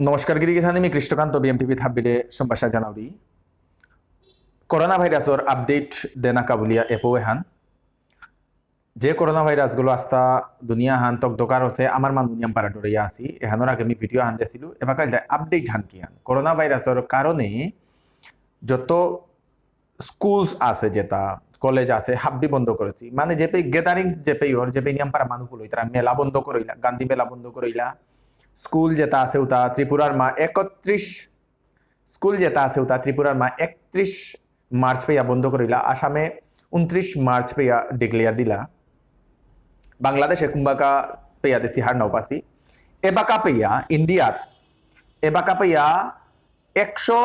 নমস্কাৰ গিৰিগিথানি আমি Krishnakanta BMTV থাবিলে সম্ভাষা জানাওরি corona ভাইরাসর update দেনাকা বলিয়া এপো এহান যে করোনা ভাইরাসগুলো আস্তা দুনিয়া হান তক দোকার হচ্ছে আমার মান দুনিয়াম পারা ডরিয়া আসি এহানোর আগে আমি ভিডিও হান দিয়েছিল এবার কাল আপডেট হান কি হান করোনা ভাইরাসের কারণে যত স্কুলস আছে যেটা কলেজ আছে হাব্বি বন্ধ করেছি মানে যে গ্যাদারিংস যে ওর যে নিয়ম পারা মানুষ তারা মেলা বন্ধ করিলা গান্ধী মেলা বন্ধ করিলা স্কুল যেটা আছে ওটা ত্রিপুরার মা 31 স্কুল যেটা আছে ওটা ত্রিপুরার মা 31 মার্চ পেয়া বন্ধ করিলা আসামে 29 মার্চ পেয়া ডিক্লেয়ার দিলা বাংলাদেশে কুম্বাকা পেয়া দেশি হার নৌপাসি এবাকা পেয়া ইন্ডিয়াত এবাকা পেয়া 100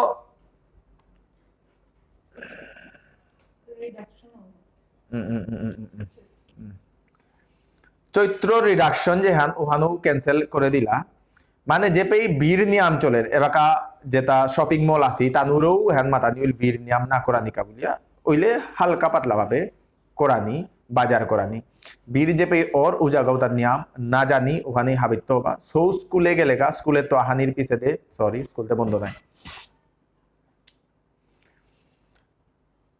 চৈত্র রিডাকশন যে হান ওহানো ক্যান্সেল করে দিলা মানে যে পেই বীর নিয়াম চলের এবাকা যেটা শপিং মল আছে তানুরও হ্যান মাতানি ওই বীর নিয়াম না করানিকা বলিয়া ওইলে হালকা পাতলা ভাবে করানি বাজার করানি বীর যে পেই ওর উজাগাও তার নিয়াম না জানি ওখানে হাবিত্য বা সৌ স্কুলে গেলে গা স্কুলে তো আহানির পিছে দে সরি স্কুলতে বন্ধ নাই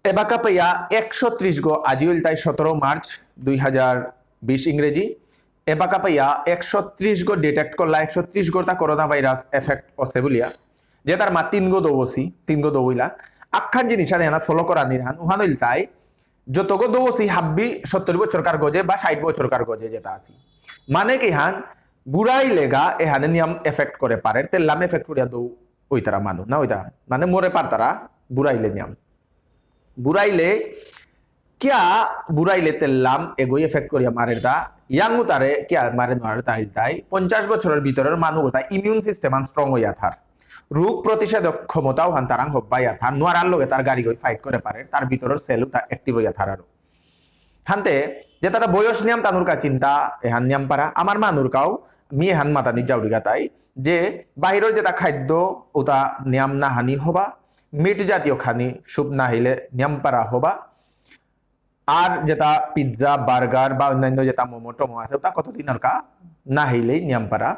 এবাকা পেয়া 130 গো আজিউল তাই 17 মার্চ 2020 ইংরেজি এবাকা পাইয়া 130 গো ডিটেক্ট করলা 130 গোটা করোনা ভাইরাস এফেক্ট আছে বলিয়া যে তার মা 3 গো দৌসি 3 গো দৌইলা আখান জিনিস হানা ফলো করা নিরহান উহান হইল তাই যত গো দৌসি হাব্বি 70 বছরকার গজে বা 60 বছরকার গজে যেটা আসি মানে কি হান বুড়াই লেগা এহানে নিয়ম এফেক্ট করে পারে তেলাম এফেক্ট করিয়া দৌ ওই তারা মানু না ওইটা মানে মরে পার তারা বুড়াইলে নিয়ম বুড়াইলে क्या বুড়াইলে তেলাম এগোই এফেক্ট করিয়া মারে দা ইয়াংু তারে কিয়া মারে নোয়ারে তাই তাই 50 বছরের ভিতরের মানুষ তাই ইমিউন সিস্টেম স্ট্রং হইয়া থার রোগ প্রতিষেধক ক্ষমতাও হান তারাং হব্বাইয়া থার নোয়ারার লগে তার গাড়ি গই ফাইট করে পারে তার ভিতরের সেলও তা অ্যাক্টিভ হইয়া থার আর হানতে যে তারা বয়স নিয়ম তানুর কা চিন্তা এহান নিয়ম পারা আমার মানুর কাও মি হান মাতা নি যাউরিগা তাই যে বাহিরের যেটা খাদ্য ওটা নিয়ম না হানি হবা মিট জাতীয় খানি সুপ না হইলে নিয়ম পারা হবা আর যেটা পিৎজা বার্গার বা অন্যান্য যেটা মোমো টোমো আছে ওটা কতদিনের কা না হইলেই নিয়ম পারা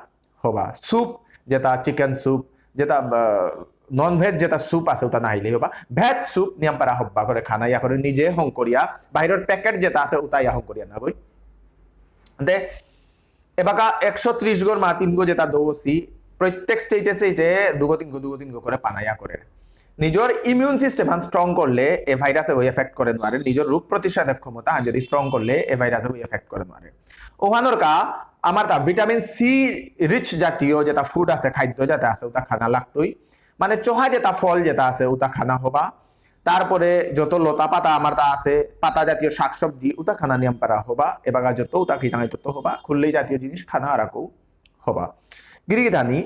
হবা স্যুপ যেটা চিকেন স্যুপ যেটা নন ভেজ যেটা স্যুপ আছে ওটা না হইলেই হবা ভেজ স্যুপ নিয়ম পারা হব্বা করে খানা ইয়া করে নিজে হং করিয়া বাইরের প্যাকেট যেটা আছে ওটা ইয়া হং করিয়া না বই দে এবাকা 130 গোর মা 3 গো যেটা দৌসি প্রত্যেক স্টেটে দুগো তিন গো করে পানাইয়া করে নিজের ইমিউন সিস্টেম স্ট্রং করলে এ ভাইরাসে ওই এফেক্ট করে নোয়ারে নিজের রোগ প্রতিষেধক ক্ষমতা যদি স্ট্রং করলে এ ভাইরাসে ওই এফেক্ট করে নোয়ারে ওহানোর কা আমার তা ভিটামিন সি রিচ জাতীয় যেটা ফুড আছে খাদ্য যেটা আছে ওটা খানা লাগতোই মানে চোহা যেটা ফল যেটা আছে ওটা খানা হবা তারপরে যত লতা পাতা আমার তা আছে পাতা জাতীয় শাকসবজি ওটা খানা নিয়ম পারা হবা এবার যত ওটা কীটাণু তত হবা খুললেই জাতীয় জিনিস খানা রাখো হবা গিরিগিধানি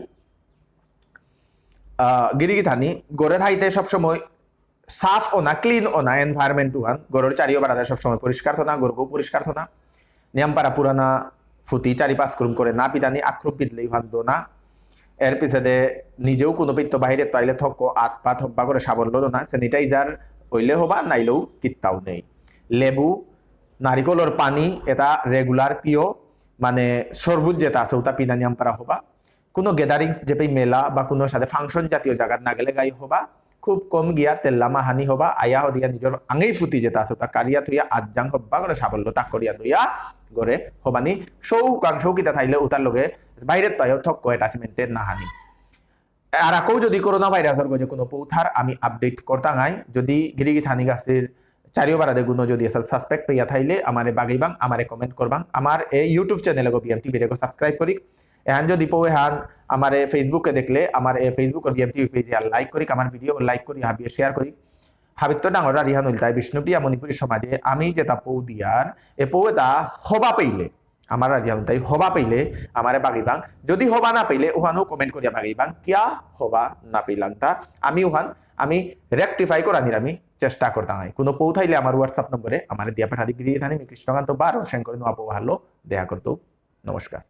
গিরিগিথানি গড়ে থাইতে সবসময় সাফ ও না ক্লিন ও না এনভায়রনমেন্ট ওয়ান গড়ের চারিও বাড়াতে সবসময় পরিষ্কার থনা গড়গো পরিষ্কার থনা নিয়মপাড়া পুরানা ফুটি 4-5 ক্রুম করে না পিদানি আক্রম পিদলেই ভান দো না এর পিছনে নিজেও কোনো পিত্ত বাহিরে তাইলে থক আত পাত হব্বা করে সাবল দো না স্যানিটাইজার হইলে হবা নাইলেও কিত্তাও নেই লেবু নারিকলর পানি এটা রেগুলার পিও মানে সরবুজ যেটা আছে ওটা পিনা নিয়মপাড়া হবা কোনো গ্যাদারিংস যে মেলা বা কোনো সাথে ফাংশন জাতীয় জায়গা না গেলে গাই হবা খুব কম গিয়া তেল্লামা হানি হবা আয়া হদিয়া নিজের আঙেই ফুটি যেটা আছে তা কারিয়া থইয়া আজাং হব্বা করে সাবল্য তাক করিয়া দইয়া গড়ে হবানি সৌকিতা থাইলে উতার লগে বাইরের তয় থক অ্যাটাচমেন্টে না হানি আর আকৌ যদি করোনা ভাইরাসের গজে কোনো পৌথার আমি আপডেট করতাঙাই যদি গিরিগি থানি গাছের চারিও বারাদে গুণ যদি সাসপেক্ট পেয়া থাইলে আমারে বাগাইবাং আমারে কমেন্ট করবাং আমার এই ইউটিউব চ্যানেলে BMTV রেগো সাবস্ক্রাইব করি এহান যদি পো এহান আমার ফেসবুকে দেখলে আমার ফেসবুক BMTV পেজে আর লাইক করি আমার ভিডিও লাইক করি হাবিয়ে শেয়ার করি হাবিত্য ডাঙরা রিহান উল্টাই বিষ্ণুপ্রিয়া মণিপুরী সমাজে আমি যেটা পৌ দিয়ার এ পৌ এটা হবা পেইলে আমার রিহান উল্টাই হবা পেইলে আমারে বাগিবাং যদি হবা না পেইলে ওহানও কমেন্ট করিয়া বাগিবাং কিয়া হবা না পেইলাম তা আমি ওহান আমি রেকটিফাই করানির আমি চেষ্টা করতাম কোনো পৌঁথাইলে আমার হোয়াটসঅ্যাপ নম্বরে আমার দিয়া পাঠা দিকে দিয়ে থানি কৃষ্ণকান্ত বার ও শঙ্কর নোয়া পৌহালো দেখা করতো নমস্কার।